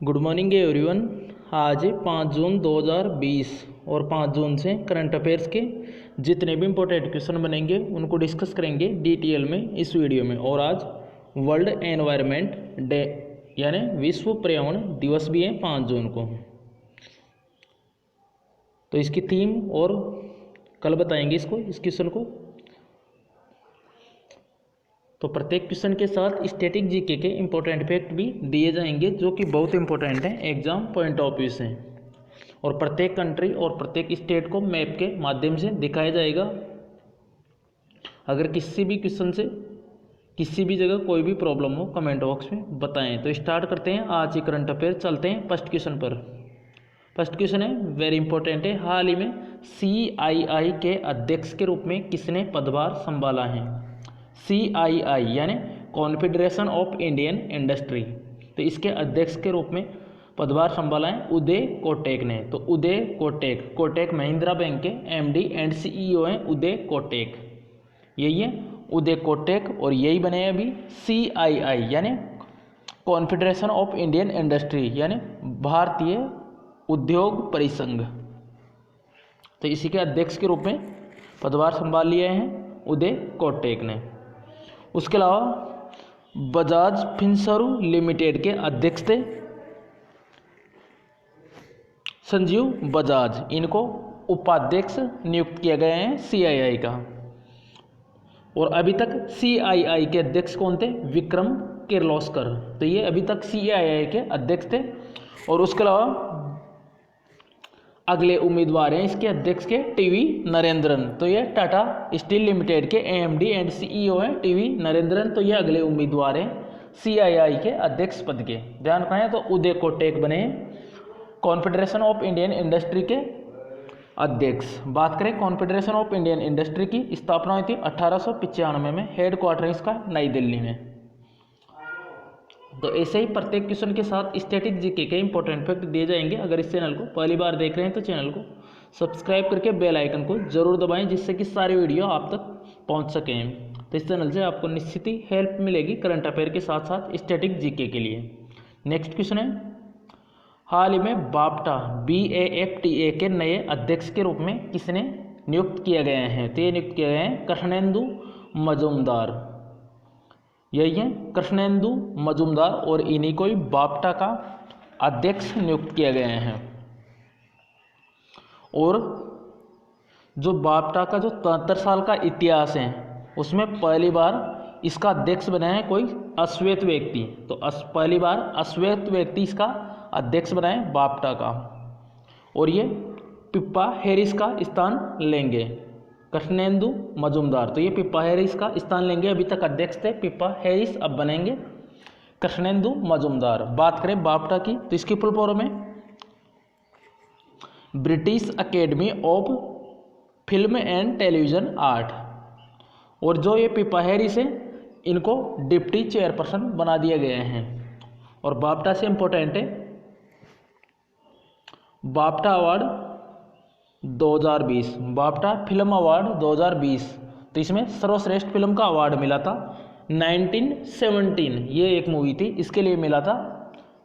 Good morning everyone. आज 5 जून 2020 और 5 जून से करंट अफेयर्स के जितने भी इम्पोर्टेंट क्वेश्चन बनेंगे उनको डिस्कस करेंगे डिटेल में इस वीडियो में। और आज वर्ल्ड एनवायरनमेंट डे यानी विश्व पर्यावरण दिवस भी है 5 जून को। तो इसकी थीम और कल बताएंगे इस क्वेश्चन को। तो प्रत्येक क्वेश्चन के साथ स्टैटिक जीके के इंपॉर्टेंट फैक्ट भी दिए जाएंगे जो कि बहुत इंपॉर्टेंट हैं एग्जाम पॉइंट ऑफ व्यू से। और प्रत्येक कंट्री और प्रत्येक स्टेट को मैप के माध्यम से दिखाया जाएगा। अगर किसी भी क्वेश्चन से किसी भी जगह कोई भी प्रॉब्लम हो कमेंट बॉक्स में बताएं। तो स्टार्ट करते हैं आज की करंट अफेयर। चलते हैं फर्स्ट क्वेश्चन पर। फर्स्ट क्वेश्चन है वेरी इंपॉर्टेंट है। हाल ही में CII के अध्यक्ष के रूप में किसने पदभार संभाला है? CII यानी कॉन्फेडरेशन ऑफ इंडियन इंडस्ट्री। तो इसके अध्यक्ष के रूप में पदभार संभाला है उदय कोटक ने। तो उदय कोटक, कोटक महिंद्रा बैंक के MD एंड CEO हैं उदय कोटक। यही है उदय कोटक। और यही बने अभी CII यानी कॉन्फेडरेशन ऑफ इंडियन इंडस्ट्री यानी भारतीय उद्योग परिसंघ। तो इसी के अध्यक्ष के रूप में पदभार संभाल लिए हैं उदय कोटक ने। उसके अलावा बजाज फिनसर्व लिमिटेड के अध्यक्ष थे संजीव बजाज। इनको उपाध्यक्ष नियुक्त किया गया है CII का। और अभी तक CII के अध्यक्ष कौन थे? विक्रम किर्लोस्कर। तो ये अभी तक CII के अध्यक्ष थे। और उसके अलावा अगले उम्मीदवार हैं इसके अध्यक्ष के TV नरेंद्रन। तो ये टाटा स्टील लिमिटेड के MD एंड CEO हैं TV नरेंद्रन। तो ये अगले उम्मीदवार हैं CII के अध्यक्ष पद के। ध्यान रखें। तो उदय कोटक बने कॉन्फेडरेशन ऑफ इंडियन इंडस्ट्री के अध्यक्ष। बात करें कॉन्फेडरेशन ऑफ इंडियन इंडस्ट्री की स्थापना हुई थी 1895 में। हेडक्वार्टर इसका नई दिल्ली में। तो ऐसे ही प्रत्येक क्वेश्चन के साथ स्टैटिक जीके के इंपॉर्टेंट फैक्ट दिए जाएंगे। अगर इस चैनल को पहली बार देख रहे हैं तो चैनल को सब्सक्राइब करके बेल आइकन को जरूर दबाएं जिससे कि सारी वीडियो आप तक पहुंच सकें। तो इस चैनल से आपको निश्चित ही हेल्प मिलेगी करंट अफेयर के साथ साथ स्टैटिक जीके के लिए। नेक्स्ट क्वेश्चन है हाल ही में BAFTA के नए अध्यक्ष के रूप में किसने नियुक्त किया गया है? तो ये नियुक्त किए गए हैं कृष्णेंदु मजूमदार। यही है कृष्णेंदु मजूमदार। और इन्हीं को ही बाफ्टा का अध्यक्ष नियुक्त किया गया है। और जो बाफ्टा का जो 73 साल का इतिहास है उसमें पहली बार इसका अध्यक्ष बना है कोई अश्वेत व्यक्ति। तो पहली बार अश्वेत व्यक्ति इसका अध्यक्ष बना है बाफ्टा का। और ये पिप्पा हैरिस का स्थान लेंगे कृष्णेंदु मजूमदार। तो ये पिप्पा हैरिस का स्थान लेंगे। अभी तक अध्यक्ष थे पिप्पा हैरिस, अब बनेंगे कृष्णेंदु मजूमदार। बात करें बाफ्टा की तो इसकी फुल फॉर्म है British academy of film and television art. और जो ये पिप्पा हैरिस है इनको डिप्टी चेयरपर्सन बना दिया गया है। और बाफ्टा से इंपॉर्टेंट है BAFTA award 2020, BAFTA film award 2020। तो इसमें सर्वश्रेष्ठ फिल्म का अवार्ड मिला था 1917। ये एक मूवी थी, इसके लिए मिला था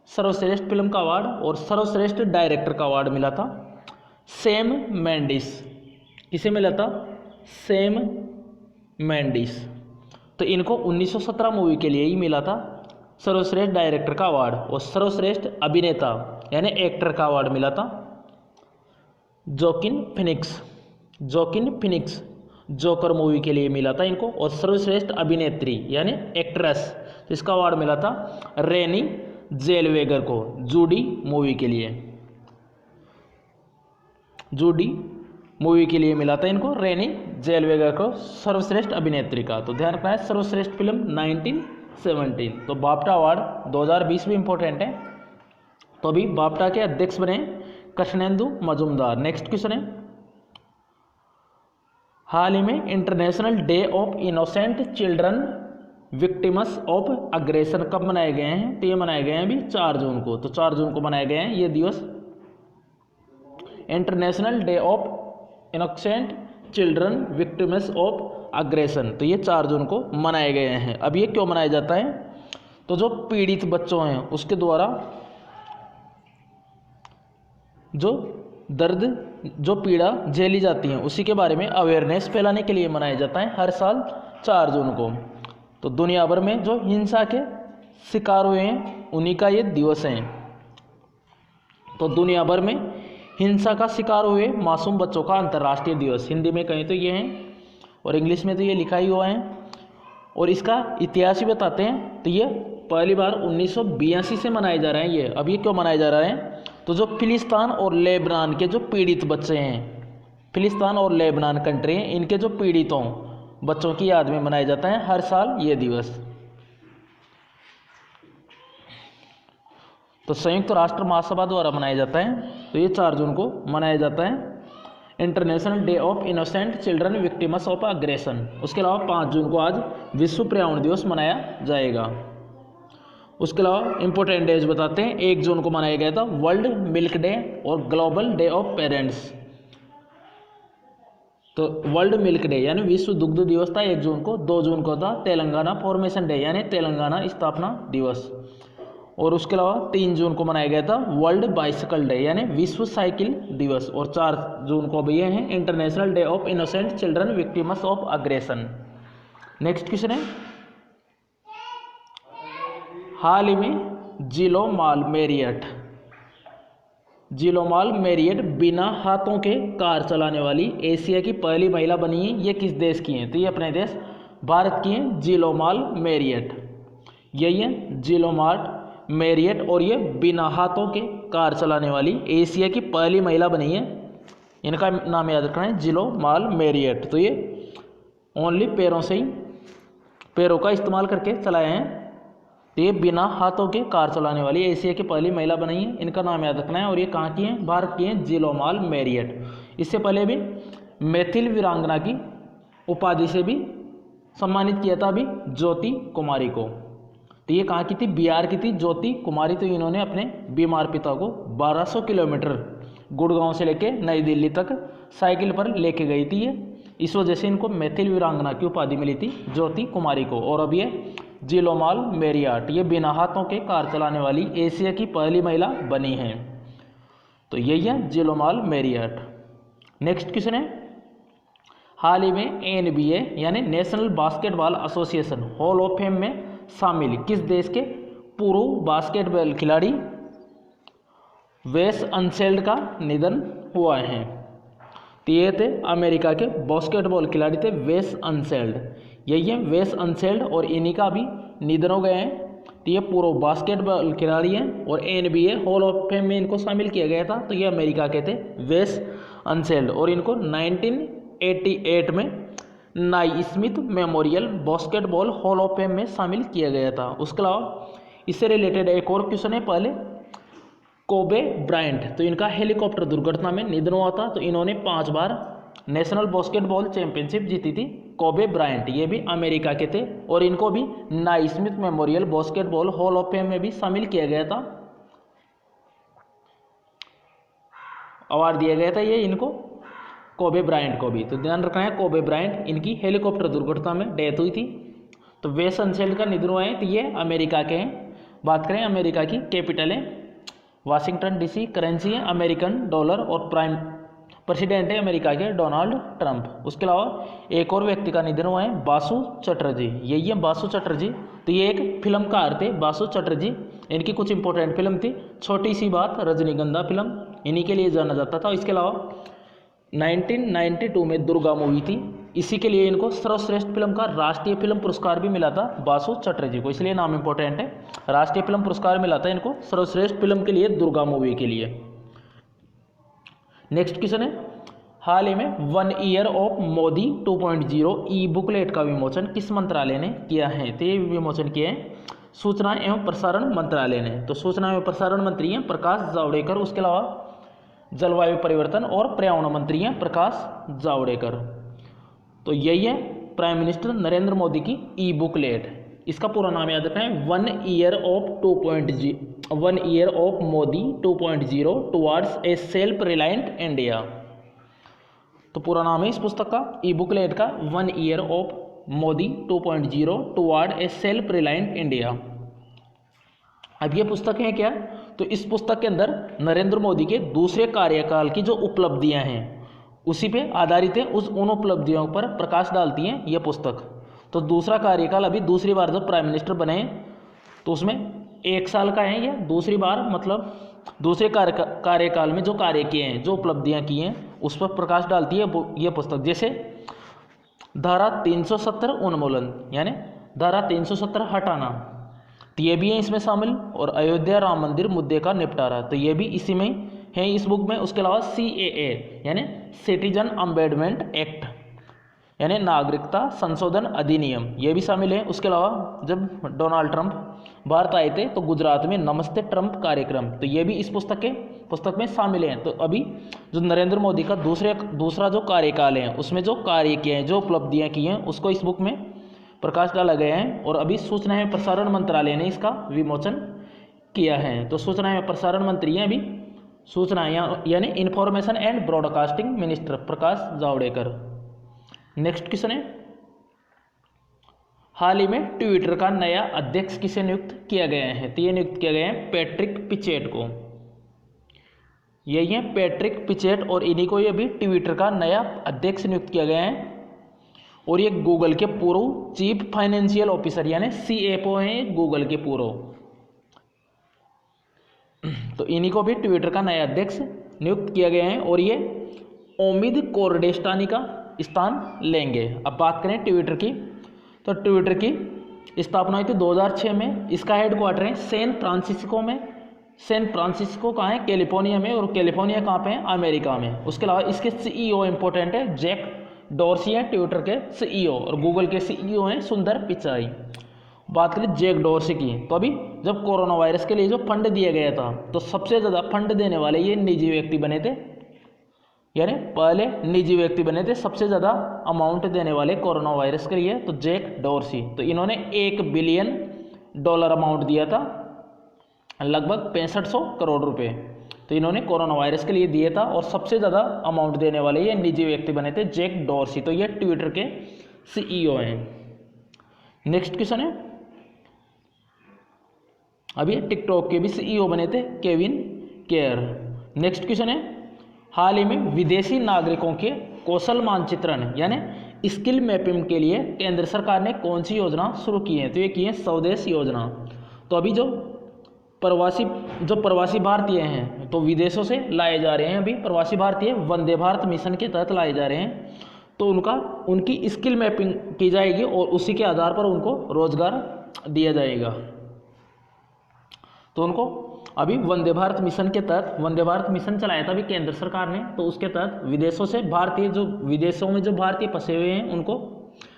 सर्वश्रेष्ठ फिल्म का अवार्ड। और सर्वश्रेष्ठ डायरेक्टर का अवार्ड मिला था सैम मेंडिस। किसे मिला था? सैम मेंडिस। तो इनको 1917 मूवी के लिए ही मिला था सर्वश्रेष्ठ डायरेक्टर का अवार्ड। और सर्वश्रेष्ठ अभिनेता यानी एक्टर का अवार्ड मिला था जोकिन फिनिक्स जोकर मूवी के लिए मिला था इनको। और सर्वश्रेष्ठ अभिनेत्री यानी एक्ट्रेस तो इसका अवार्ड मिला था रेनी जेलवेगर को जूडी मूवी के लिए। जूडी मूवी के लिए मिला था इनको रेनी जेलवेगर को सर्वश्रेष्ठ अभिनेत्री का। तो ध्यान रखना है सर्वश्रेष्ठ फिल्म 1917। तो बाफ्टा अवार्ड 2020 भी इंपॉर्टेंट है। तो अभी बाफ्टा के अध्यक्ष बने कृष्णेंदु मजूमदार। नेक्स्ट क्वेश्चन है हाल ही में international day of innocent children victims of aggression कब मनाए गए हैं? तो ये मनाए गए हैं अभी 4 जून को। तो 4 जून को मनाए गए हैं ये दिवस international day of innocent children victims of aggression. तो ये 4 जून को मनाए गए हैं। अब ये क्यों मनाया जाता है? तो जो पीड़ित बच्चों हैं उसके द्वारा जो दर्द, जो पीड़ा झेली जाती है उसी के बारे में अवेयरनेस फैलाने के लिए मनाया जाता है हर साल 4 जून को। तो दुनिया भर में जो हिंसा के शिकार हुए हैं उन्हीं का ये दिवस है। तो दुनिया भर में हिंसा का शिकार हुए मासूम बच्चों का अंतर्राष्ट्रीय दिवस, हिंदी में कहें तो ये है और इंग्लिश में तो ये लिखा ही हुआ है। और इसका इतिहास भी बताते हैं। तो ये पहली बार 1982 से मनाया जा रहा है ये। अब ये क्यों मनाया जा रहा है? तो जो फिलिस्तीन और लेबनान के जो पीड़ित बच्चे हैं, फिलिस्तीन और लेबनान कंट्री हैं, इनके जो पीड़ितों बच्चों की याद में मनाया जाता है हर साल ये दिवस। तो संयुक्त राष्ट्र महासभा द्वारा मनाया जाता है। तो ये 4 जून को मनाया जाता है international day of innocent children victims of aggression. उसके अलावा 5 जून को आज विश्व पर्यावरण दिवस मनाया जाएगा। उसके अलावा इंपॉर्टेंट डेज बताते हैं। 1 जून को मनाया गया था वर्ल्ड मिल्क डे और ग्लोबल डे ऑफ पेरेंट्स। तो वर्ल्ड मिल्क डे यानी विश्व दुग्ध दिवस था 1 जून को। 2 जून को था तेलंगाना फॉर्मेशन डे यानी तेलंगाना स्थापना दिवस। और उसके अलावा 3 जून को मनाया गया था वर्ल्ड बाइसिकल डे यानी विश्व साइकिल दिवस। और 4 जून को भी ये है international day of innocent children victims of aggression. Next question है, हाल ही में जिलोमाल मेरियट बिना हाथों के कार चलाने वाली एशिया की पहली महिला बनी है। ये किस देश की है? तो ये अपने देश भारत की है जिलोमाल मेरियट। यही है जिलोमाल मेरियट और ये बिना हाथों के कार चलाने वाली एशिया की पहली महिला बनी है। इनका नाम याद रखना है जिलोमाल मेरियट। तो ये ओनली पैरों का इस्तेमाल करके चलाए हैं। तो ये बिना हाथों के कार चलाने वाली एशिया की पहली महिला बनी है। इनका नाम याद रखना है। और ये कहाँ की हैं? भारत की हैं जिलोमाल मेरियट। इससे पहले भी मैथिल वीरांगना की उपाधि से भी सम्मानित किया था अभी ज्योति कुमारी को। तो ये कहाँ की थी? बिहार की थी ज्योति कुमारी। तो इन्होंने अपने बीमार पिता को 1200 किलोमीटर गुड़गांव से लेके नई दिल्ली तक साइकिल पर लेके गई थी ये। इस वजह से इनको मैथिल वीरांगना की उपाधि मिली थी ज्योति कुमारी को। और अब ये जिलोमाल मेरियट ये बिना हाथों के कार चलाने वाली एशिया की पहली महिला बनी है। तो यही है जिलोमाल मेरियट। नेक्स्ट क्वेश्चन है, हाल ही में NBA यानी national basketball association hall of fame में शामिल किस देश के पूर्व बास्केटबॉल खिलाड़ी वेस अनसेल्ड का निधन हुआ है? तो ये थे अमेरिका के बास्केटबॉल खिलाड़ी थे वेस अनसेल्ड। यही है वेस अनसेल्ड और इन्हीं का भी निधन हो गए हैं। तो ये पूर्व बास्केटबॉल खिलाड़ी हैं और NBA हॉल ऑफ फेम में इनको शामिल किया गया था। तो ये अमेरिका के थे वेस अनसेल्ड और इनको 1988 में Naismith memorial basketball hall of fame में शामिल किया गया था। उसके अलावा इससे रिलेटेड एक और क्वेश्चन है पहले, कोबे ब्रायंट। तो इनका हेलीकॉप्टर दुर्घटना में निधन हुआ था। तो इन्होंने 5 बार नेशनल बास्केटबॉल चैंपियनशिप जीती थी। कोबे ब्रायंट ये भी अमेरिका के थे और इनको भी Naismith memorial basketball hall of fame में भी शामिल किया गया था, अवार्ड दिया गया था ये इनको कोबे ब्रायंट को भी। तो ध्यान रखना है कोबे ब्रायंट इनकी हेलीकॉप्टर दुर्घटना में डेथ हुई थी। तो वेस अनसेल्ड का निधन हुआ है। तो ये अमेरिका के हैं। बात करें अमेरिका की कैपिटल है वाशिंगटन DC, करेंसी है अमेरिकन डॉलर और प्राइम प्रेसिडेंट है अमेरिका के डोनाल्ड ट्रंप। उसके अलावा एक और व्यक्ति का निधन हुआ है बासु चटर्जी। यही है बासु चटर्जी। तो ये एक फिल्मकार थे बासु चटर्जी। इनकी कुछ इंपॉर्टेंट फिल्म थी छोटी सी बात, रजनीगंधा फिल्म, इन्हीं के लिए जाना जाता था। इसके अलावा 1992 में दुर्गा मूवी थी, इसी के लिए इनको सर्वश्रेष्ठ फिल्म का राष्ट्रीय फिल्म पुरस्कार भी मिला था बासु चटर्जी को, इसलिए नाम इंपॉर्टेंट है। राष्ट्रीय फिल्म पुरस्कार मिला था इनको सर्वश्रेष्ठ फिल्म के लिए दुर्गा मूवी के लिए। नेक्स्ट क्वेश्चन है, हाल ही में 1 year of Modi 2.0 E booklet का विमोचन किस मंत्रालय ने किया है? तो ये विमोचन किया है सूचना एवं प्रसारण मंत्रालय ने। तो सूचना एवं प्रसारण मंत्री हैं प्रकाश जावड़ेकर। उसके अलावा जलवायु परिवर्तन और पर्यावरण मंत्री हैं प्रकाश जावड़ेकर। तो यही है प्राइम मिनिस्टर नरेंद्र मोदी की ई बुकलेट। इसका पूरा नाम याद रखना है 1 year of Modi 2.0 towards A self reliant India. तो पूरा नाम है इस पुस्तक का ई बुकलेट का 1 year of Modi 2.0 toward A self reliant India. अब ये पुस्तक है क्या, तो इस पुस्तक के अंदर नरेंद्र मोदी के दूसरे कार्यकाल की जो उपलब्धियां हैं उसी पे आधारित है, उन उपलब्धियों पर प्रकाश डालती हैं ये पुस्तक। तो दूसरा कार्यकाल अभी दूसरी बार जब प्राइम मिनिस्टर बने तो उसमें 1 साल का है ये दूसरी बार, मतलब दूसरे कार्यकाल में जो कार्य किए हैं, जो उपलब्धियां की हैं उस पर प्रकाश डालती है ये पुस्तक। जैसे धारा 370 उन्मूलन, यानी धारा 370 हटाना, तो ये भी है इसमें शामिल। और अयोध्या राम मंदिर मुद्दे का निपटारा, तो ये भी इसी में है इस बुक में। उसके अलावा CAA यानी सिटीजन अमेंडमेंट एक्ट, यानी नागरिकता संशोधन अधिनियम, ये भी शामिल है। उसके अलावा जब डोनाल्ड ट्रंप भारत आए थे तो गुजरात में नमस्ते ट्रंप कार्यक्रम, तो ये भी इस पुस्तक में शामिल हैं। तो अभी जो नरेंद्र मोदी का दूसरा जो कार्यकाल है उसमें जो कार्य किए हैं, जो उपलब्धियां की हैं, उसको इस बुक में प्रकाश डाला गया है। और अभी सूचना एवं प्रसारण मंत्रालय ने इसका विमोचन किया है। तो सूचना एवं प्रसारण मंत्री हैं अभी सूचना यानी information and broadcasting minister Prakash Javadekar. Next question है, हाल ही में ट्विटर का नया अध्यक्ष किसे नियुक्त किया गया है, तो ये नियुक्त किया गया है पैट्रिक पिचेट को। यही है पैट्रिक पिचेट, और इन्हीं को ये भी ट्विटर का नया अध्यक्ष नियुक्त किया गया है। और ये गूगल के पूर्व चीफ फाइनेंशियल ऑफिसर यानी CFO हैं गूगल के पूर्व, तो इन्हीं को भी ट्विटर का नया अध्यक्ष नियुक्त किया गया है। और ये ओमिद कोरडेस्टानी का स्थान लेंगे। अब बात करें ट्विटर की, तो ट्विटर की स्थापना हुई थी 2006 में। इसका हेडक्वार्टर है सैन फ्रांसिस्को में। सैन फ्रांसिस्को कहाँ है, कैलिफोर्निया में, और कैलिफोर्निया कहाँ पे है, अमेरिका में। उसके अलावा इसके CEO इंपॉर्टेंट है, जैक डॉर्सी है ट्विटर के CEO, और गूगल के CEO हैं सुंदर पिचाई। बात करें जैक डॉर्सी की, तो अभी जब कोरोना वायरस के लिए जो फंड दिया गया था तो सबसे ज़्यादा फंड देने वाले ये निजी व्यक्ति बने थे, यानी पहले निजी व्यक्ति बने थे सबसे ज़्यादा अमाउंट देने वाले कोरोना वायरस के लिए, तो जैक डॉर्सी। तो इन्होंने $1 बिलियन अमाउंट दिया था, लगभग 6500 करोड़ रुपए, तो इन्होंने कोरोना वायरस के लिए दिए था। और सबसे ज़्यादा अमाउंट देने वाले ये निजी व्यक्ति बने थे जैक डॉर्सी, तो ये ट्विटर के CEO हैं। नेक्स्ट क्वेश्चन है, अभी टिकटॉक के भी CEO बने थे केविन केयर। नेक्स्ट क्वेश्चन है, हाल ही में विदेशी नागरिकों के कौशल मानचित्रण यानी स्किल मैपिंग के लिए केंद्र सरकार ने कौन सी योजना शुरू की है, तो ये की है स्वदेश योजना। तो अभी जो प्रवासी भारतीय हैं तो विदेशों से लाए जा रहे हैं, अभी प्रवासी भारतीय वंदे भारत मिशन के तहत लाए जा रहे हैं, तो उनकी स्किल मैपिंग की जाएगी और उसी के आधार पर उनको रोजगार दिया जाएगा। तो उनको अभी वंदे भारत मिशन के तहत, वंदे भारत मिशन चलाया था अभी केंद्र सरकार ने, तो उसके तहत विदेशों से विदेशों में जो भारतीय फंसे हुए हैं उनको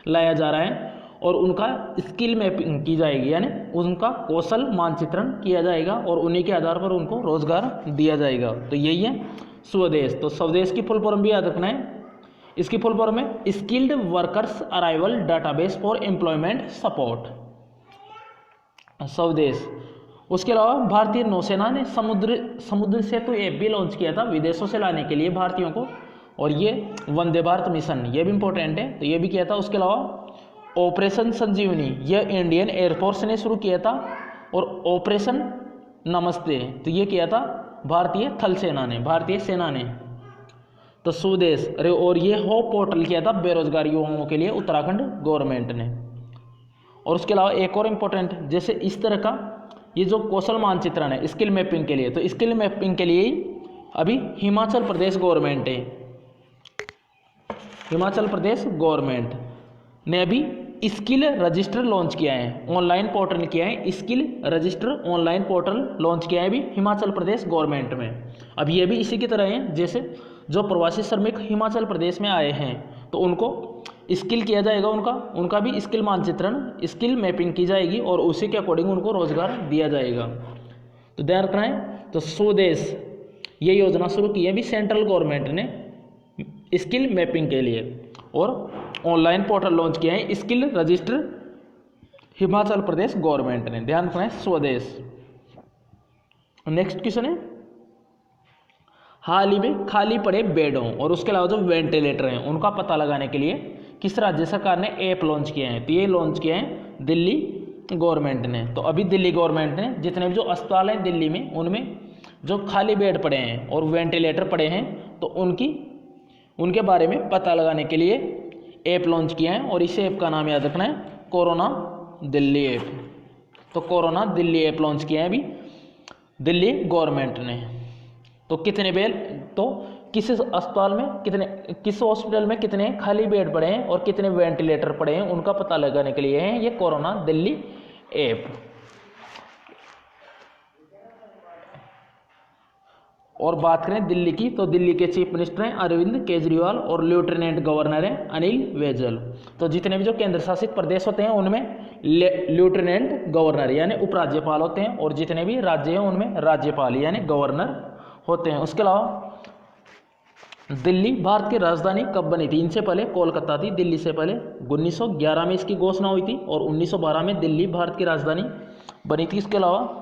लाया जा रहा है और उनका स्किल मैपिंग की जाएगी, यानी उनका कौशल मानचित्रण किया जाएगा और उन्हीं के आधार पर उनको रोजगार दिया जाएगा। तो यही है स्वदेश। तो स्वदेश की फुल फॉर्म भी याद रखना है, इसकी फुल फॉर्म है skilled workers arrival database for employment support, स्वदेश। उसके अलावा भारतीय नौसेना ने समुद्र सेतु ऐप भी लॉन्च किया था विदेशों से लाने के लिए भारतीयों को, और ये वंदे भारत मिशन ये भी इंपॉर्टेंट है, तो ये भी किया था। उसके अलावा ऑपरेशन संजीवनी यह इंडियन एयरफोर्स ने शुरू किया था, और ऑपरेशन नमस्ते तो ये किया था भारतीय थल सेना ने, भारतीय सेना ने। तो स्वदेश और ये होप पोर्टल किया था बेरोजगार युवाओं के लिए उत्तराखंड गवर्नमेंट ने। और उसके अलावा एक और इम्पोर्टेंट, जैसे इस तरह का ये जो कौशल मानचित्रण है स्किल मैपिंग के लिए, तो स्किल मैपिंग के लिए अभी हिमाचल प्रदेश गवर्नमेंट है, हिमाचल प्रदेश गवर्नमेंट ने अभी स्किल रजिस्टर लॉन्च किया है, ऑनलाइन पोर्टल किया है, skill register online portal launch किया है अभी हिमाचल प्रदेश गवर्नमेंट में। अब ये भी इसी की तरह है, जैसे जो प्रवासी श्रमिक हिमाचल प्रदेश में आए हैं तो उनको स्किल किया जाएगा, उनका भी स्किल मानचित्रण स्किल मैपिंग की जाएगी और उसी के अकॉर्डिंग उनको रोजगार दिया जाएगा। तो ध्यान रखना है। तो स्वदेश ये योजना शुरू की है अभी सेंट्रल गवर्नमेंट ने स्किल मैपिंग के लिए, और ऑनलाइन पोर्टल लॉन्च किया है skill register Himachal Pradesh government ने। ध्यान रखना है स्वदेश। नेक्स्ट क्वेश्चन है, हाल ही में खाली पड़े बेडों और उसके अलावा जो वेंटिलेटर हैं उनका पता लगाने के लिए किस राज्य सरकार ने ऐप लॉन्च किया है, तो ये लॉन्च किया है दिल्ली गवर्नमेंट ने, तो अभी दिल्ली गवर्नमेंट ने जितने भी जो अस्पताल हैं दिल्ली में उनमें जो खाली बेड पड़े हैं और वेंटिलेटर पड़े हैं तो उनके बारे में पता लगाने के लिए ऐप लॉन्च किया है और इस ऐप का नाम याद रखना है कोरोना दिल्ली ऐप। तो कोरोना दिल्ली ऐप लॉन्च किया है अभी दिल्ली गवर्नमेंट ने। तो कितने बेड, तो किस अस्पताल में कितने, किस हॉस्पिटल में कितने खाली बेड पड़े हैं और कितने वेंटिलेटर पड़े हैं उनका पता लगाने के लिए है ये कोरोना दिल्ली ऐप। और बात करें दिल्ली की तो दिल्ली के चीफ मिनिस्टर हैं अरविंद केजरीवाल और लेफ्टिनेंट गवर्नर हैं अनिल बैजल। तो जितने भी जो केंद्र शासित प्रदेश होते हैं उनमें लेफ्टिनेंट गवर्नर यानी उपराज्यपाल होते हैं और जितने भी राज्य हैं उनमें राज्यपाल यानी गवर्नर होते हैं। उसके अलावा दिल्ली भारत की राजधानी कब बनी थी? इनसे पहले कोलकाता थी, दिल्ली से पहले 1911 में इसकी घोषणा हुई थी और 1912 में दिल्ली भारत की राजधानी बनी थी। इसके अलावा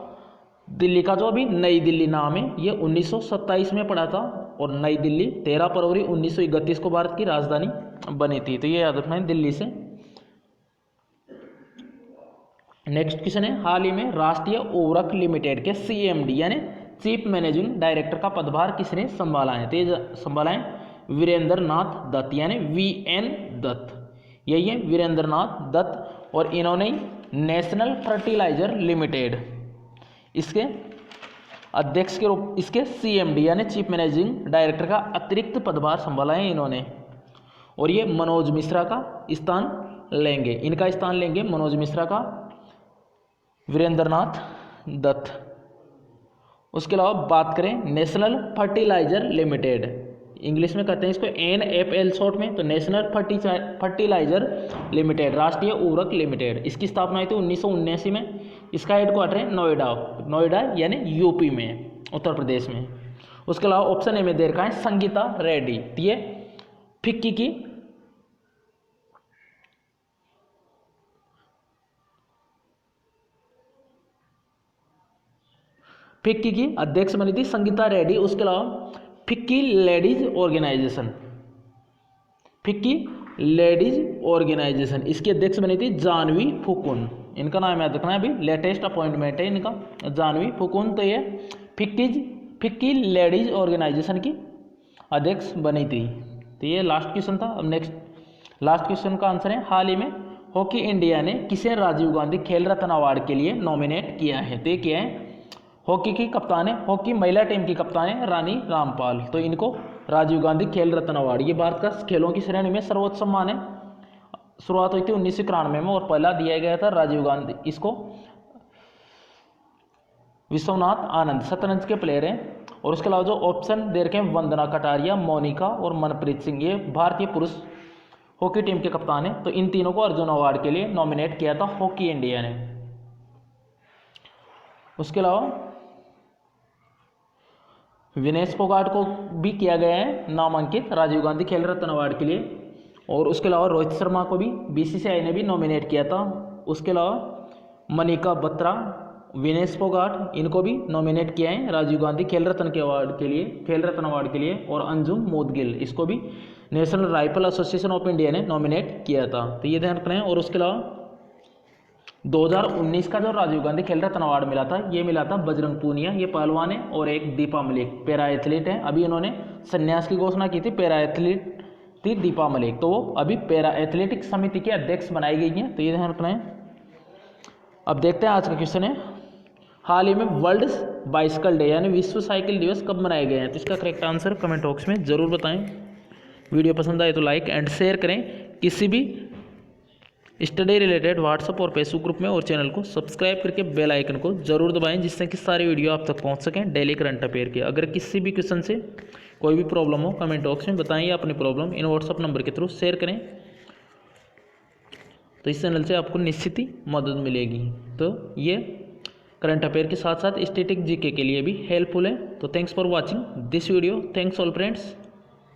दिल्ली का जो अभी नई दिल्ली नाम है ये 1927 में पड़ा था और नई दिल्ली 13 फरवरी 1931 को भारत की राजधानी बनी थी। तो ये याद रखना है दिल्ली से। नेक्स्ट क्वेश्चन है, हाल ही में राष्ट्रीय उर्वरक लिमिटेड के CMD यानी चीफ मैनेजिंग डायरेक्टर का पदभार किसने संभाला है? तो ये संभाला है वीरेंद्र नाथ दत्त यानी VN दत्त, यही है वीरेंद्र नाथ दत्त। और इन्होंने नेशनल फर्टिलाइजर लिमिटेड इसके अध्यक्ष के रूप, इसके CMD यानी चीफ मैनेजिंग डायरेक्टर का अतिरिक्त पदभार संभाला है इन्होंने। और ये मनोज मिश्रा का स्थान लेंगे, इनका स्थान लेंगे मनोज मिश्रा का वीरेंद्र नाथ दत्त। उसके अलावा बात करें नेशनल फर्टिलाइजर लिमिटेड, इंग्लिश में कहते हैं इसको NFL शॉर्ट में, तो नेशनल फर्टिलाइजर लिमिटेड राष्ट्रीय उर्वरक लिमिटेड, इसकी स्थापना हुई थी 1979 में। इसका हेडक्वार्टर है नोएडा यानी UP में, उत्तर प्रदेश में। उसके अलावा ऑप्शन ए में दे रखा है संगीता रेड्डी, ये फिक्की की अध्यक्ष बनी थी संगीता रेड्डी। उसके अलावा फिक्की लेडीज ऑर्गेनाइजेशन इसकी अध्यक्ष बनी थी जानवी फुकुन, इनका नाम याद रखना है, अभी लेटेस्ट अपॉइंटमेंट है इनका जानवी फुकुन। तो ये फिक्की लेडीज ऑर्गेनाइजेशन की अध्यक्ष बनी थी। तो ये लास्ट क्वेश्चन था। अब नेक्स्ट लास्ट क्वेश्चन का आंसर है, हाल ही में हॉकी इंडिया ने किसे राजीव गांधी खेल रत्न अवार्ड के लिए नॉमिनेट किया है? तो ये क्या है, हॉकी की कप्तान है, हॉकी महिला टीम की कप्तान है रानी रामपाल। तो इनको राजीव गांधी खेल रत्न अवार्ड, ये भारत का खेलों की श्रेणी में सर्वोच्च सम्मान है। शुरुआत हुई थी 1991 में और पहला दिया गया था राजीव गांधी, इसको विश्वनाथ आनंद शतरंज के प्लेयर हैं। और उसके अलावा जो ऑप्शन दे रखे हैं वंदना कटारिया, मोनिका और मनप्रीत सिंह, ये भारतीय पुरुष हॉकी टीम के कप्तान हैं। तो इन तीनों को अर्जुन अवार्ड के लिए नॉमिनेट किया था हॉकी इंडिया ने। उसके अलावा विनेश फोगाट को भी किया गया है नामांकित राजीव गांधी खेल रत्न अवार्ड के लिए। और उसके अलावा रोहित शर्मा को भी BCCI ने भी नॉमिनेट किया था। उसके अलावा मनिका बत्रा, विनेश फोगाट, इनको भी नॉमिनेट किया है राजीव गांधी खेल रत्न अवार्ड के लिए। और अंजुम मोदगिल, इसको भी national rifle association of India ने नॉमिनेट किया था। तो ये ध्यान रखना है। और उसके अलावा 2019 का जो राजीव गांधी खेल रत्न अवार्ड मिला था, ये मिला था बजरंग पूनिया, ये पहलवान है, और एक दीपा मलिक पैरा एथलीट है। अभी इन्होंने संन्यास की घोषणा की थी, पैरा एथलीट थी दीपा मलिक, तो वो अभी पैरा एथलेटिक समिति के अध्यक्ष बनाई गई हैं। तो ये ध्यान रखना है। अब देखते हैं आज का क्वेश्चन है, हाल ही में वर्ल्ड बाइसिकल डे यानी विश्व साइकिल दिवस कब मनाए गए हैं? तो इसका करेक्ट आंसर कमेंट बॉक्स में जरूर बताएं। वीडियो पसंद आए तो लाइक एंड शेयर करें। किसी भी स्टडी रिलेटेड व्हाट्सएप और फेसबुक ग्रुप में, और चैनल को सब्सक्राइब करके बेल आइकन को जरूर दबाएं, जिससे कि सारी वीडियो आप तक पहुंच सकें डेली करंट अफेयर के। अगर किसी भी क्वेश्चन से कोई भी प्रॉब्लम हो कमेंट बॉक्स में बताएं, या अपनी प्रॉब्लम इन व्हाट्सएप नंबर के थ्रू शेयर करें, तो इस चैनल से आपको निश्चित ही मदद मिलेगी। तो ये करंट अफेयर के साथ साथ स्टैटिक जीके के लिए भी हेल्पफुल है। तो thanks for watching this video. Thanks all friends.